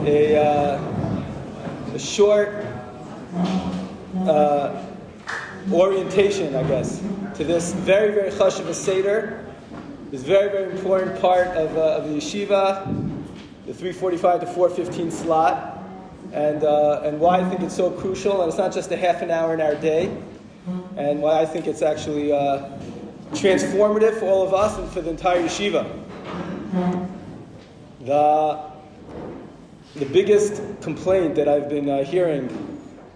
a short orientation, I guess, to this very, very chashuv seder, this very, very important part of the yeshiva, the 3:45 to 4:15 slot, and why I think it's so crucial, and it's not just a half an hour in our day, and why I think it's actually transformative for all of us and for the entire yeshiva. The biggest complaint that I've been hearing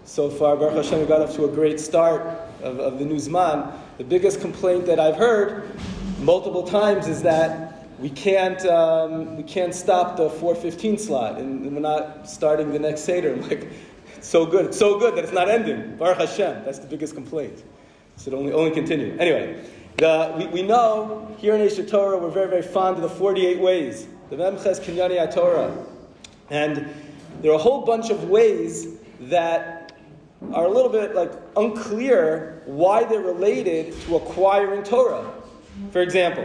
so far, Baruch Hashem, we got off to a great start of the new Zman. The biggest complaint that I've heard multiple times is that we can't stop the 4:15 slot, and we're not starting the next Seder. I'm like, it's so good that it's not ending. Baruch Hashem, that's the biggest complaint. So it only continue. Anyway, we know here in Aish Torah we're very, very fond of the 48 ways, the Memches Kinyani Torah, and there are a whole bunch of ways that are a little bit like unclear why they're related to acquiring Torah. For example,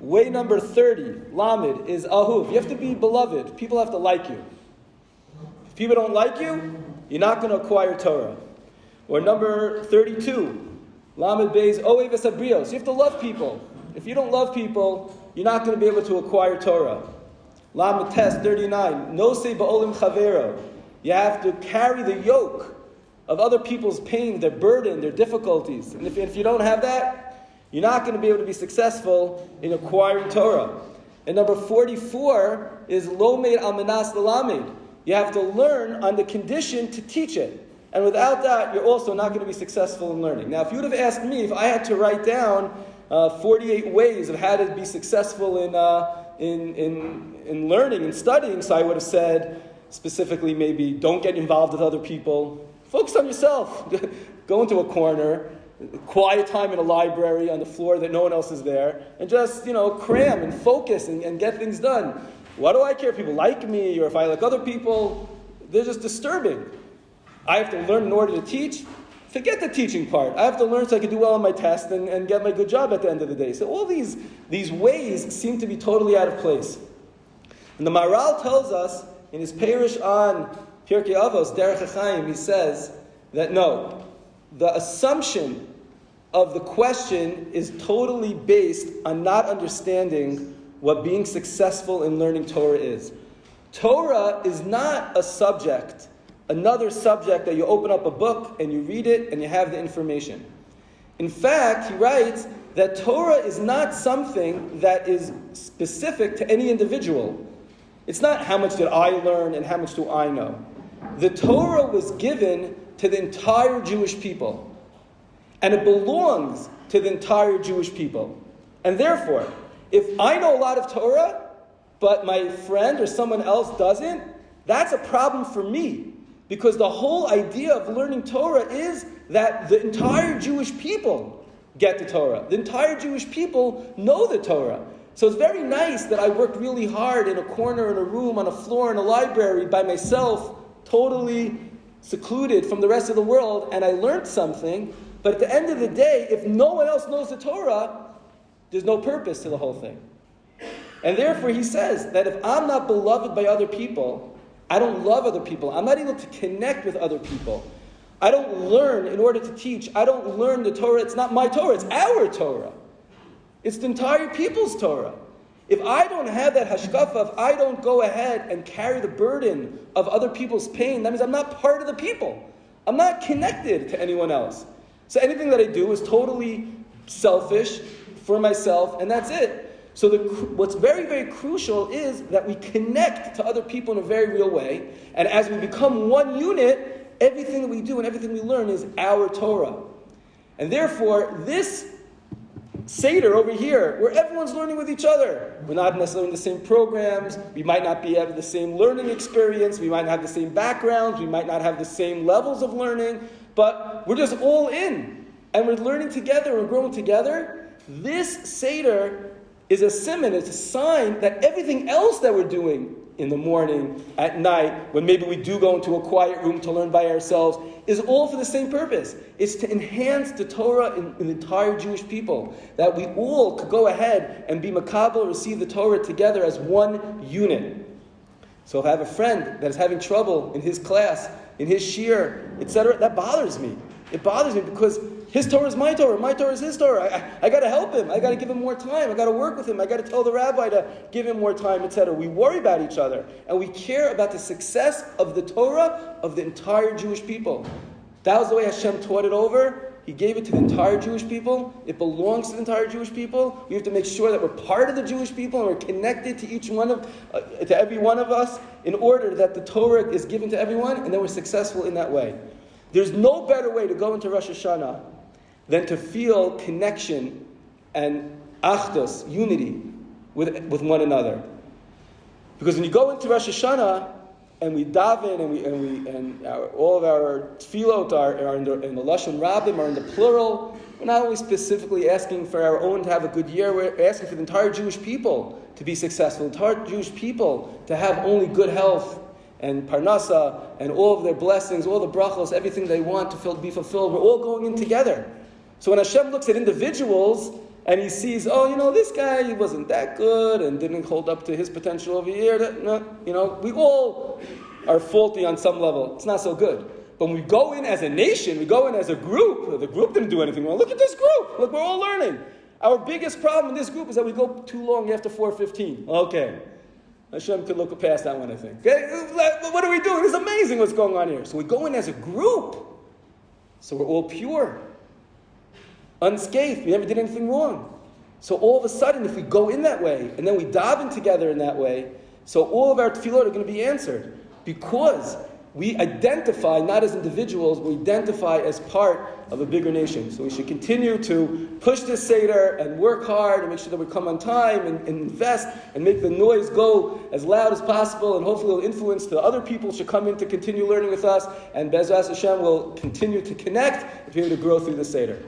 way number 30, Lamed, is Ahuv. You have to be beloved. People have to like you. If people don't like you, you're not going to acquire Torah. Or number 32, Lamed Beis Oev Esabrios. You have to love people. If you don't love people, you're not going to be able to acquire Torah. Lamed Tes 39, Nosei Ba'olim Chavero. You have to carry the yoke of other people's pain, their burden, their difficulties. And if you don't have that, you're not going to be able to be successful in acquiring Torah. And number 44 is Lomed Al Manas L'Lamed. You have to learn on the condition to teach it. And without that, you're also not going to be successful in learning. Now, if you would have asked me if I had to write down 48 ways of how to be successful in learning and studying, so I would have said specifically maybe don't get involved with other people. Focus on yourself. Go into a corner, quiet time in a library on the floor that no one else is there, and just, cram and focus and get things done. Why do I care if people like me or if I like other people? They're just disturbing. I have to learn in order to teach. Forget the teaching part. I have to learn so I can do well on my test and get my good job at the end of the day. So all these ways seem to be totally out of place. And the Maharal tells us in his Perush on Pirkei Avos, Derech HaChaim, he says that no, the assumption of the question is totally based on not understanding what being successful in learning Torah is. Torah is not a subject, another subject that you open up a book and you read it and you have the information. In fact, he writes that Torah is not something that is specific to any individual. It's not how much did I learn and how much do I know. The Torah was given to the entire Jewish people. And it belongs to the entire Jewish people. And therefore, if I know a lot of Torah, but my friend or someone else doesn't, that's a problem for me. Because the whole idea of learning Torah is that the entire Jewish people get the Torah. The entire Jewish people know the Torah. So it's very nice that I worked really hard in a corner, in a room, on a floor, in a library, by myself, totally secluded from the rest of the world, and I learned something. But at the end of the day, if no one else knows the Torah, there's no purpose to the whole thing. And therefore he says that if I'm not beloved by other people, I don't love other people, I'm not able to connect with other people, I don't learn in order to teach, I don't learn the Torah, it's not my Torah, it's our Torah. It's the entire people's Torah. If I don't have that hashkafa, if I don't go ahead and carry the burden of other people's pain, that means I'm not part of the people. I'm not connected to anyone else. So anything that I do is totally selfish for myself, and that's it. So what's very, very crucial is that we connect to other people in a very real way, and as we become one unit, everything that we do and everything we learn is our Torah. And therefore, this Seder over here, where everyone's learning with each other. We're not necessarily in the same programs. We might not be having the same learning experience. We might not have the same backgrounds. We might not have the same levels of learning. But we're just all in. And we're learning together. We're growing together. This Seder is a siman. It's a sign that everything else that we're doing in the morning, at night, when maybe we do go into a quiet room to learn by ourselves, is all for the same purpose. It's to enhance the Torah in the entire Jewish people. That we all could go ahead and be makabel, receive the Torah together as one unit. So if I have a friend that is having trouble in his class, in his shir, etc., that bothers me. It bothers me because his Torah is my Torah is his Torah. I got to help him. I got to give him more time. I got to work with him. I got to tell the rabbi to give him more time, etc. We worry about each other, and we care about the success of the Torah of the entire Jewish people. That was the way Hashem taught it over. He gave it to the entire Jewish people. It belongs to the entire Jewish people. We have to make sure that we're part of the Jewish people and we're connected to to every one of us in order that the Torah is given to everyone, and then we're successful in that way. There's no better way to go into Rosh Hashanah than to feel connection and achdus, unity with one another. Because when you go into Rosh Hashanah and we daven all of our tefillot are in the lashon rabbim, are in the plural, we're not only specifically asking for our own to have a good year, we're asking for the entire Jewish people to be successful, the entire Jewish people to have only good health and parnasa and all of their blessings, all the brachos, everything they want to be fulfilled. We're all going in together. So when Hashem looks at individuals and he sees, this guy, he wasn't that good and didn't hold up to his potential over here, we all are faulty on some level. It's not so good. But when we go in as a nation, we go in as a group, the group didn't do anything wrong. Look at this group. Look, we're all learning. Our biggest problem in this group is that we go too long after 4:15. Okay. Hashem could look past that one, I think. Okay? What are we doing? It's amazing what's going on here. So we go in as a group. So we're all pure. Unscathed. We never did anything wrong. So all of a sudden, if we go in that way, and then we daven together in that way, so all of our tefillot are going to be answered. Because we identify not as individuals, we identify as part of a bigger nation. So we should continue to push this Seder and work hard and make sure that we come on time and invest and make the noise go as loud as possible, and hopefully it'll influence the other people should come in to continue learning with us, and Bezras Hashem will continue to connect and be able to grow through the Seder.